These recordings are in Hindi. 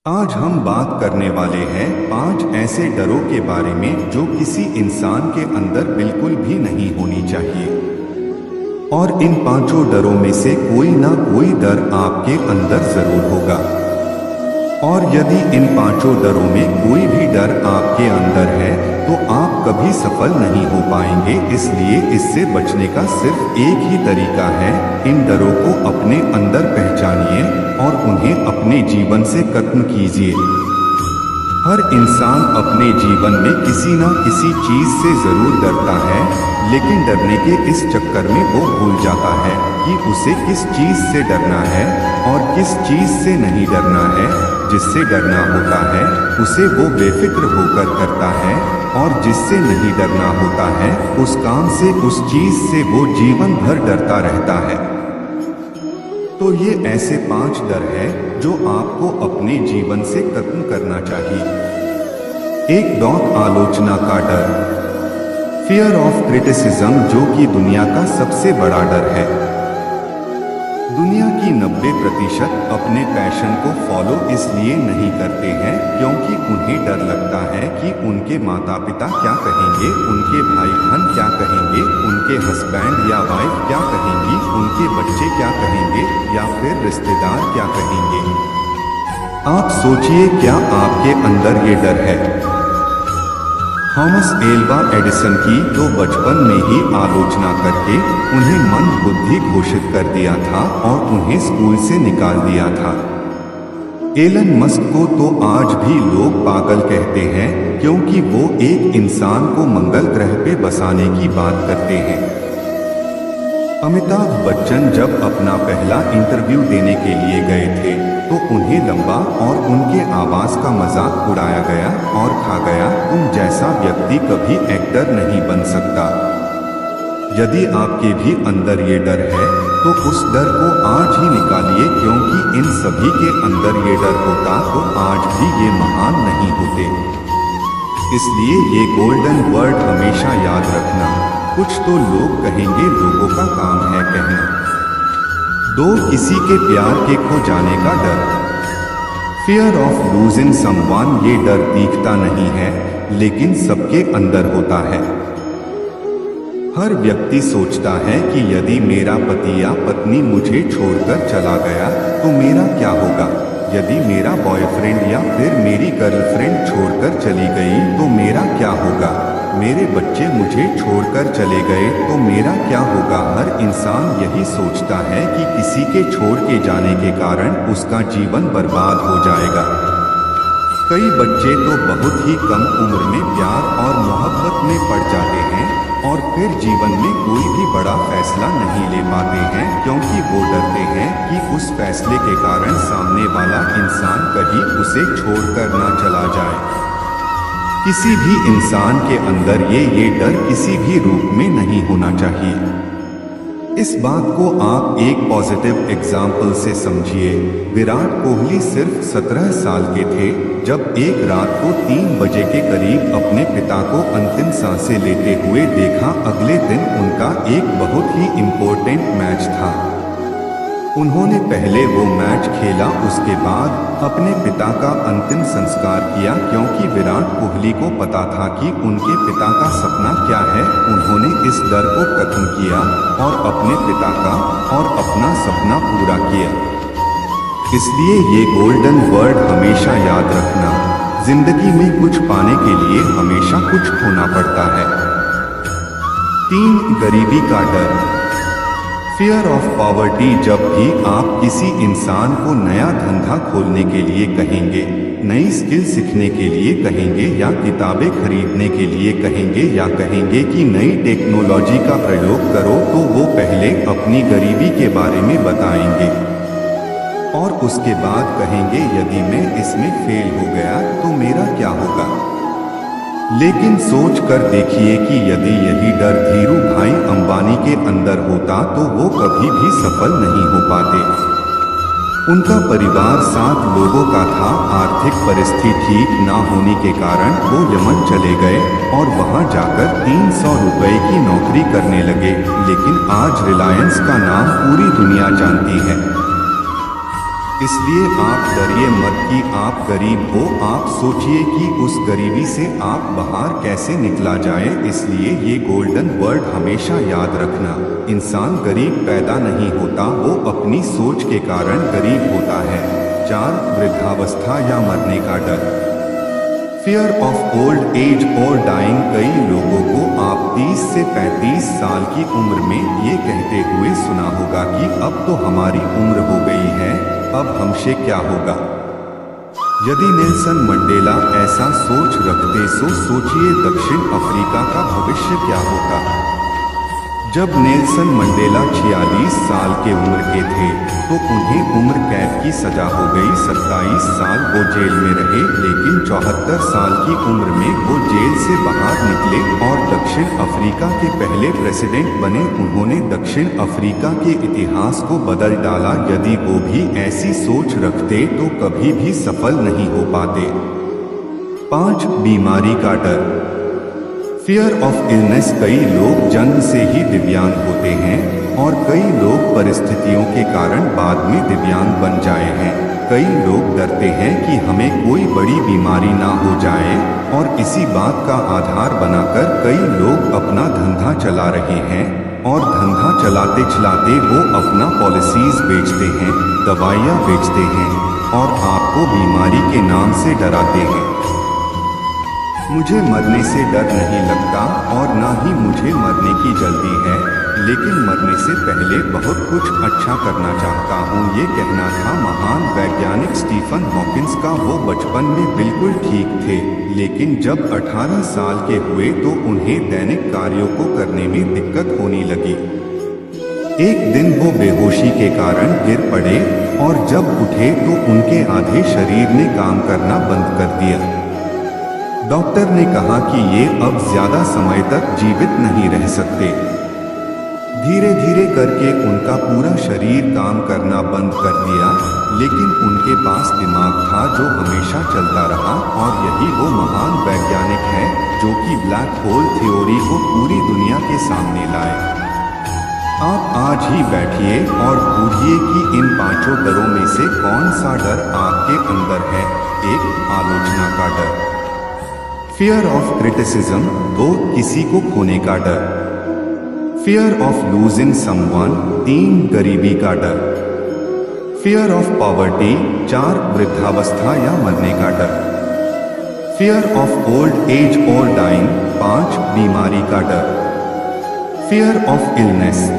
आज हम बात करने वाले हैं 5 ऐसे डरों के बारे में जो किसी इंसान के अंदर बिल्कुल भी नहीं होनी चाहिए। और इन 5 डरों में से कोई ना कोई डर आपके अंदर जरूर होगा। और यदि इन 5 डरों में कोई भी डर आपके अंदर है तो आप कभी सफल नहीं हो पाएंगे। इसलिए इससे बचने का सिर्फ एक ही तरीका है, इन डरों को अपने अंदर पहचानिए और उन्हें अपने जीवन से खत्म कीजिए। हर इंसान अपने जीवन में किसी न किसी चीज से जरूर डरता है, लेकिन डरने के इस चक्कर में वो भूल जाता है कि उसे किस चीज से डरना है और किस चीज से नहीं डरना है। जिससे डरना होता है उसे वो बेफिक्र होकर करता है, और जिससे नहीं डरना होता है उस काम से, उस चीज से वो जीवन भर डरता रहता है। तो ये ऐसे 5 डर हैं जो आपको अपने जीवन से खत्म करना चाहिए। 1. आलोचना का डर, फियर ऑफ क्रिटिसिज्म, जो कि दुनिया का सबसे बड़ा डर है। दुनिया की 90% अपने पैशन को फॉलो इसलिए नहीं करते हैं क्योंकि उन्हें डर लगता है कि उनके माता पिता क्या कहेंगे, उनके भाई बहन क्या कहेंगे, उनके हस्बैंड या वाइफ क्या कहेंगी, उनके बच्चे क्या कहेंगे, या फिर रिश्तेदार क्या कहेंगे। आप सोचिए, क्या आपके अंदर ये डर है? थॉमस एल्वा एडिसन की तो बचपन में ही आलोचना करके उन्हें मंद बुद्धि घोषित कर दिया था और उन्हें स्कूल से निकाल दिया था। एलन मस्क को तो आज भी लोग पागल कहते हैं क्योंकि वो एक इंसान को मंगल ग्रह पे बसाने की बात करते हैं। अमिताभ बच्चन जब अपना पहला इंटरव्यू देने के लिए गए थे तो उन्हें लंबा और उनके आवाज का मजाक उड़ाया गया और कहा गया, तुम जैसा व्यक्ति कभी एक्टर नहीं बन सकता। यदि आपके भी अंदर ये डर है तो उस डर को आज ही निकालिए, क्योंकि इन सभी के अंदर ये डर होता तो आज भी ये महान नहीं होते। इसलिए ये गोल्डन वर्ड हमेशा याद रखना, कुछ तो लोग कहेंगे, लोगों का काम है कहना। 2. किसी के प्यार के खो जाने का डर, फियर ऑफ लूजिंग समवन, ये डर दिखता नहीं है लेकिन सबके अंदर होता है। हर व्यक्ति सोचता है कि यदि मेरा पति या पत्नी मुझे छोड़कर चला गया तो मेरा क्या होगा, यदि मेरा बॉयफ्रेंड या फिर मेरी गर्लफ्रेंड छोड़कर चली गई तो मेरा क्या होगा, मेरे बच्चे मुझे छोड़कर चले गए तो मेरा क्या होगा। हर इंसान यही सोचता है कि किसी के छोड़ के जाने के कारण उसका जीवन बर्बाद हो जाएगा। कई बच्चे तो बहुत ही कम उम्र में प्यार और मोहब्बत में पड़ जाते हैं और फिर जीवन में कोई भी बड़ा फैसला नहीं ले पाते हैं क्योंकि वो डरते हैं कि उस फैसले के कारण सामने वाला इंसान कहीं उसे छोड़कर ना चला जाए। किसी भी इंसान के अंदर ये डर किसी भी रूप में नहीं होना चाहिए। इस बात को आप एक पॉजिटिव एग्जाम्पल से समझिए। विराट कोहली सिर्फ 17 साल के थे जब एक रात को 3 बजे के करीब अपने पिता को अंतिम सांसें लेते हुए देखा। अगले दिन उनका एक बहुत ही इम्पोर्टेंट मैच था। उन्होंने पहले वो मैच खेला, उसके बाद अपने पिता का अंतिम संस्कार किया क्योंकि विराट कोहली को पता था कि उनके पिता का सपना क्या है। उन्होंने इस डर को खत्म किया और अपने पिता का और अपना सपना पूरा किया। इसलिए ये गोल्डन वर्ड हमेशा याद रखना, जिंदगी में कुछ पाने के लिए हमेशा कुछ खोना पड़ता है। 3. गरीबी का डर, फियर ऑफ पॉवर्टी, जब भी आप किसी इंसान को नया धंधा खोलने के लिए कहेंगे, नई स्किल सीखने के लिए कहेंगे, या किताबें खरीदने के लिए कहेंगे, या कहेंगे कि नई टेक्नोलॉजी का प्रयोग करो, तो वो पहले अपनी गरीबी के बारे में बताएंगे और उसके बाद कहेंगे, यदि मैं इसमें फेल हो गया तो मेरा क्या होगा। लेकिन सोच कर देखिए कि यदि यही डर धीरू भाई अंबानी के अंदर होता तो वो कभी भी सफल नहीं हो पाते। उनका परिवार 7 लोगों का था। आर्थिक परिस्थिति ठीक ना होने के कारण वो यमन चले गए और वहां जाकर 300 रुपए की नौकरी करने लगे। लेकिन आज रिलायंस का नाम पूरी दुनिया जानती है। इसलिए आप डरिए मत कि आप गरीब हो, आप सोचिए कि उस गरीबी से आप बाहर कैसे निकला जाए। इसलिए ये गोल्डन वर्ड हमेशा याद रखना, इंसान गरीब पैदा नहीं होता, वो अपनी सोच के कारण गरीब होता है। 4 वृद्धावस्था या मरने का डर, फियर ऑफ ओल्ड एज और डाइंग। कई लोगों को आप 30 से 35 साल की उम्र में ये कहते हुए सुना होगा कि अब तो हमारी उम्र हो गई है, अब हमसे क्या होगा। यदि नेल्सन मंडेला ऐसा सोच रखते तो सोचिए दक्षिण अफ्रीका का भविष्य क्या होता। जब नेल्सन मंडेला 46 साल के उम्र के थे तो उन्हें उम्र कैद की सजा हो गई। 27 साल वो जेल में रहे, लेकिन 74 साल की उम्र में वो जेल से बाहर निकले और दक्षिण अफ्रीका के पहले प्रेसिडेंट बने। उन्होंने दक्षिण अफ्रीका के इतिहास को बदल डाला। यदि वो भी ऐसी सोच रखते तो कभी भी सफल नहीं हो पाते। 5 बीमारी का डर, फियर ऑफ इलनेस। कई लोग जन्म से ही दिव्यांग होते हैं और कई लोग परिस्थितियों के कारण बाद में दिव्यांग बन जाए हैं। कई लोग डरते हैं कि हमें कोई बड़ी बीमारी ना हो जाए और इसी बात का आधार बनाकर कई लोग अपना धंधा चला रहे हैं और धंधा चलाते चलाते वो अपना पॉलिसीज बेचते हैं, दवाइयाँ बेचते हैं और आपको बीमारी के नाम से डराते हैं। मुझे मरने से डर नहीं लगता और ना ही मुझे मरने की जल्दी है, लेकिन मरने से पहले बहुत कुछ अच्छा करना चाहता हूँ, ये कहना था महान वैज्ञानिक स्टीफन हॉकिंस का। वो बचपन में बिल्कुल ठीक थे, लेकिन जब 18 साल के हुए तो उन्हें दैनिक कार्यों को करने में दिक्कत होने लगी। एक दिन वो बेहोशी के कारण गिर पड़े और जब उठे तो उनके आधे शरीर ने काम करना बंद कर दिया। डॉक्टर ने कहा कि ये अब ज्यादा समय तक जीवित नहीं रह सकते। धीरे धीरे करके उनका पूरा शरीर काम करना बंद कर दिया, लेकिन उनके पास दिमाग था जो हमेशा चलता रहा और यही वो महान वैज्ञानिक है जो कि ब्लैक होल थ्योरी को पूरी दुनिया के सामने लाए। आप आज ही बैठिए और पूछिए कि इन 5 डरों में से कौन सा डर आपके अंदर है। 1 आलोचना का डर, फियर ऑफ क्रिटिसिज्म। 2 किसी को खोने का डर, फियर ऑफ लूजिंग समवन। 3 गरीबी का डर, फियर ऑफ पॉवर्टी। 4 वृद्धावस्था या मरने का डर, फियर ऑफ ओल्ड एज और डाइंग। 5 बीमारी का डर, फियर ऑफ इलनेस।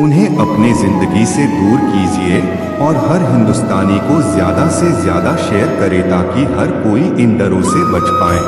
उन्हें अपने जिंदगी से दूर कीजिए और हर हिंदुस्तानी को ज्यादा से ज्यादा शेयर करें ताकि हर कोई इन डरों से बच पाए।